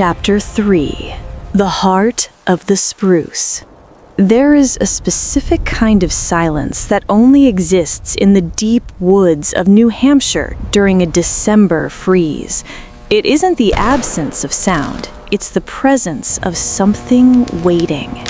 Chapter 3: The Heart of the Spruce. There is a specific kind of silence that only exists in the deep woods of New Hampshire during a December freeze. It isn't the absence of sound, it's the presence of something waiting.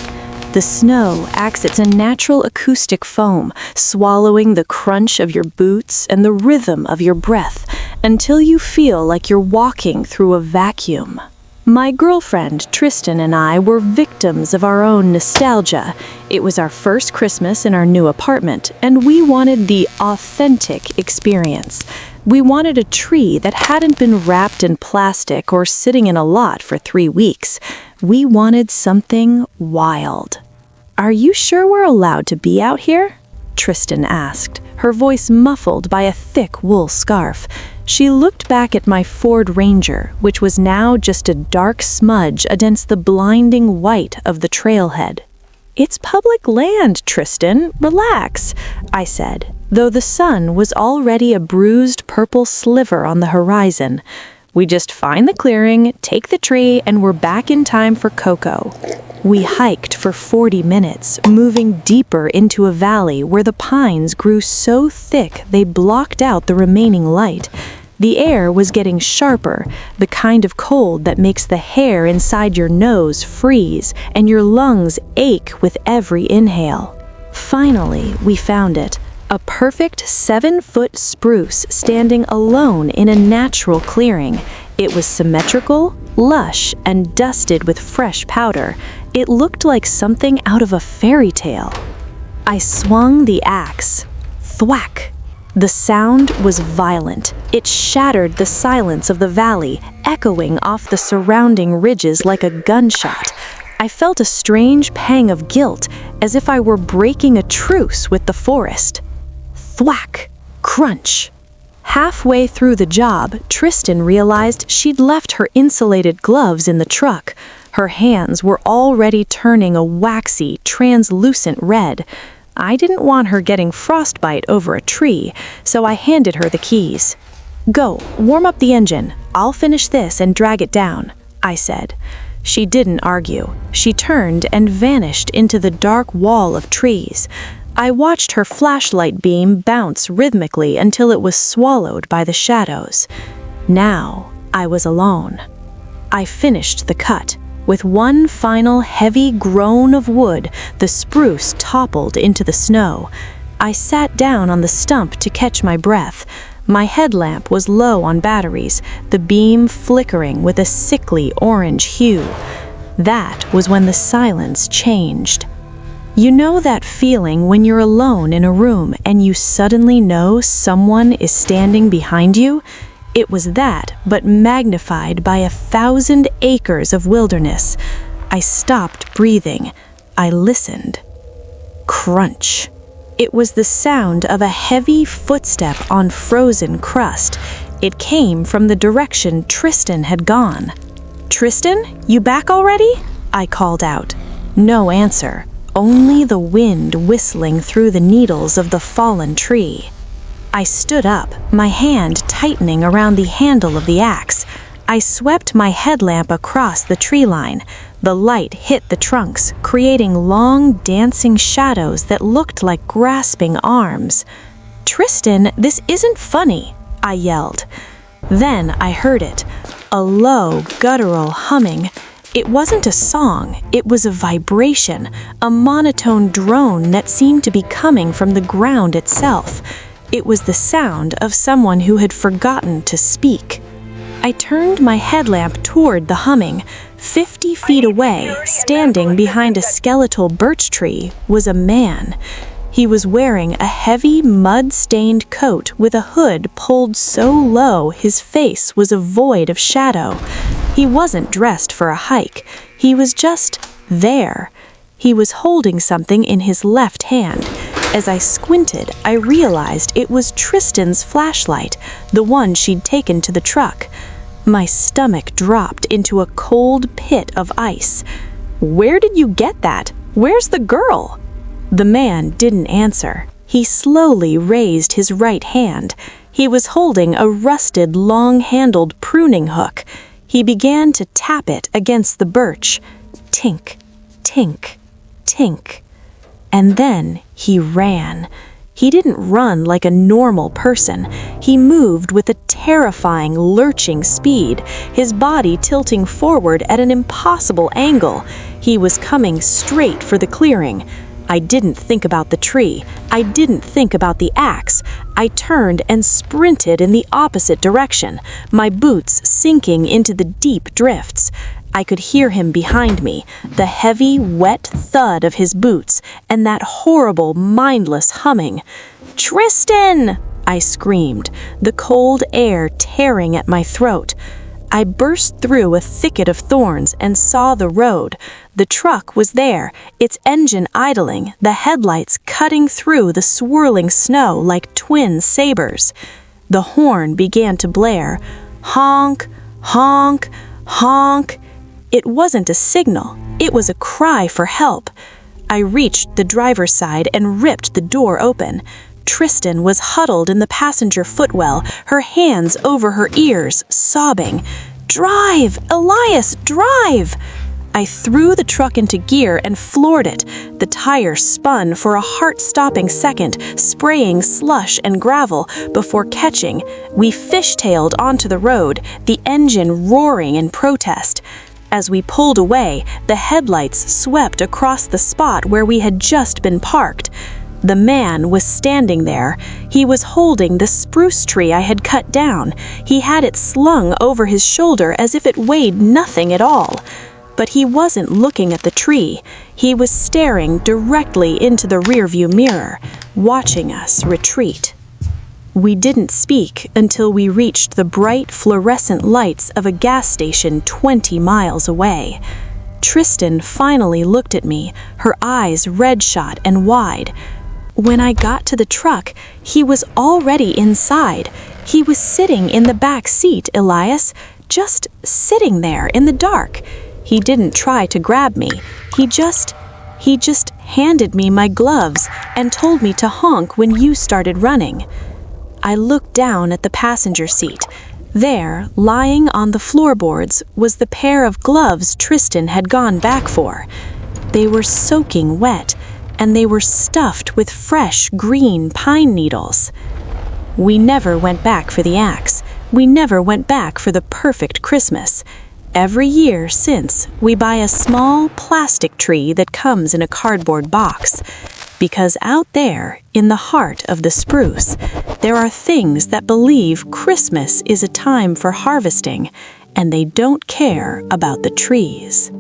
The snow acts as a natural acoustic foam, swallowing the crunch of your boots and the rhythm of your breath until you feel like you're walking through a vacuum. My girlfriend, Tristan, and I were victims of our own nostalgia. It was our first Christmas in our new apartment, and we wanted the authentic experience. We wanted a tree that hadn't been wrapped in plastic or sitting in a lot for 3 weeks. We wanted something wild. "Are you sure we're allowed to be out here?" Tristan asked, her voice muffled by a thick wool scarf. She looked back at my Ford Ranger, which was now just a dark smudge against the blinding white of the trailhead. "It's public land, Tristan. Relax," I said, though the sun was already a bruised purple sliver on the horizon. "We just find the clearing, take the tree, and we're back in time for cocoa." We hiked for 40 minutes, moving deeper into a valley where the pines grew so thick they blocked out the remaining light. The air was getting sharper, the kind of cold that makes the hair inside your nose freeze and your lungs ache with every inhale. Finally, we found it. A perfect 7-foot spruce standing alone in a natural clearing. It was symmetrical, lush, and dusted with fresh powder. It looked like something out of a fairy tale. I swung the axe. Thwack! The sound was violent. It shattered the silence of the valley, echoing off the surrounding ridges like a gunshot. I felt a strange pang of guilt, as if I were breaking a truce with the forest. Thwack! Crunch! Halfway through the job, Tristan realized she'd left her insulated gloves in the truck. Her hands were already turning a waxy, translucent red. I didn't want her getting frostbite over a tree, so I handed her the keys. "Go, warm up the engine. I'll finish this and drag it down," I said. She didn't argue. She turned and vanished into the dark wall of trees. I watched her flashlight beam bounce rhythmically until it was swallowed by the shadows. Now I was alone. I finished the cut. With one final heavy groan of wood, the spruce toppled into the snow. I sat down on the stump to catch my breath. My headlamp was low on batteries, the beam flickering with a sickly orange hue. That was when the silence changed. You know that feeling when you're alone in a room and you suddenly know someone is standing behind you? It was that, but magnified by 1,000 acres of wilderness. I stopped breathing. I listened. Crunch. It was the sound of a heavy footstep on frozen crust. It came from the direction Tristan had gone. "Tristan, you back already?" I called out. No answer, only the wind whistling through the needles of the fallen tree. I stood up, my hand tightening around the handle of the axe. I swept my headlamp across the tree line. The light hit the trunks, creating long, dancing shadows that looked like grasping arms. "Tristan, this isn't funny," I yelled. Then I heard it, a low, guttural humming. It wasn't a song, it was a vibration, a monotone drone that seemed to be coming from the ground itself. It was the sound of someone who had forgotten to speak. I turned my headlamp toward the humming. 50 feet away, standing behind a skeletal birch tree, was a man. He was wearing a heavy, mud-stained coat with a hood pulled so low his face was a void of shadow. He wasn't dressed for a hike. He was just there. He was holding something in his left hand. As I squinted, I realized it was Tristan's flashlight, the one she'd taken to the truck. My stomach dropped into a cold pit of ice. "Where did you get that? Where's the girl?" The man didn't answer. He slowly raised his right hand. He was holding a rusted, long-handled pruning hook. He began to tap it against the birch. Tink, tink, tink. And then he ran. He didn't run like a normal person. He moved with a terrifying, lurching speed, his body tilting forward at an impossible angle. He was coming straight for the clearing. I didn't think about the tree. I didn't think about the axe. I turned and sprinted in the opposite direction, my boots sinking into the deep drifts. I could hear him behind me, the heavy, wet thud of his boots, and that horrible, mindless humming. "Tristan!" I screamed, the cold air tearing at my throat. I burst through a thicket of thorns and saw the road. The truck was there, its engine idling, the headlights cutting through the swirling snow like twin sabers. The horn began to blare. Honk, honk, honk. It wasn't a signal, it was a cry for help. I reached the driver's side and ripped the door open. Tristan was huddled in the passenger footwell, her hands over her ears, sobbing. "Drive! Elias, drive!" I threw the truck into gear and floored it. The tire spun for a heart-stopping second, spraying slush and gravel before catching. We fishtailed onto the road, the engine roaring in protest. As we pulled away, the headlights swept across the spot where we had just been parked. The man was standing there. He was holding the spruce tree I had cut down. He had it slung over his shoulder as if it weighed nothing at all. But he wasn't looking at the tree. He was staring directly into the rearview mirror, watching us retreat. We didn't speak until we reached the bright fluorescent lights of a gas station 20 miles away. Tristan finally looked at me, her eyes red-shot and wide. When I got to the truck, he was already inside. He was sitting in the back seat, Elias, just sitting there in the dark. He didn't try to grab me. He just handed me my gloves and told me to honk when you started running. I looked down at the passenger seat. There, lying on the floorboards, was the pair of gloves Tristan had gone back for. They were soaking wet, and they were stuffed with fresh green pine needles. We never went back for the axe. We never went back for the perfect Christmas. Every year since, we buy a small plastic tree that comes in a cardboard box. Because out there, in the heart of the spruce, there are things that believe Christmas is a time for harvesting, and they don't care about the trees.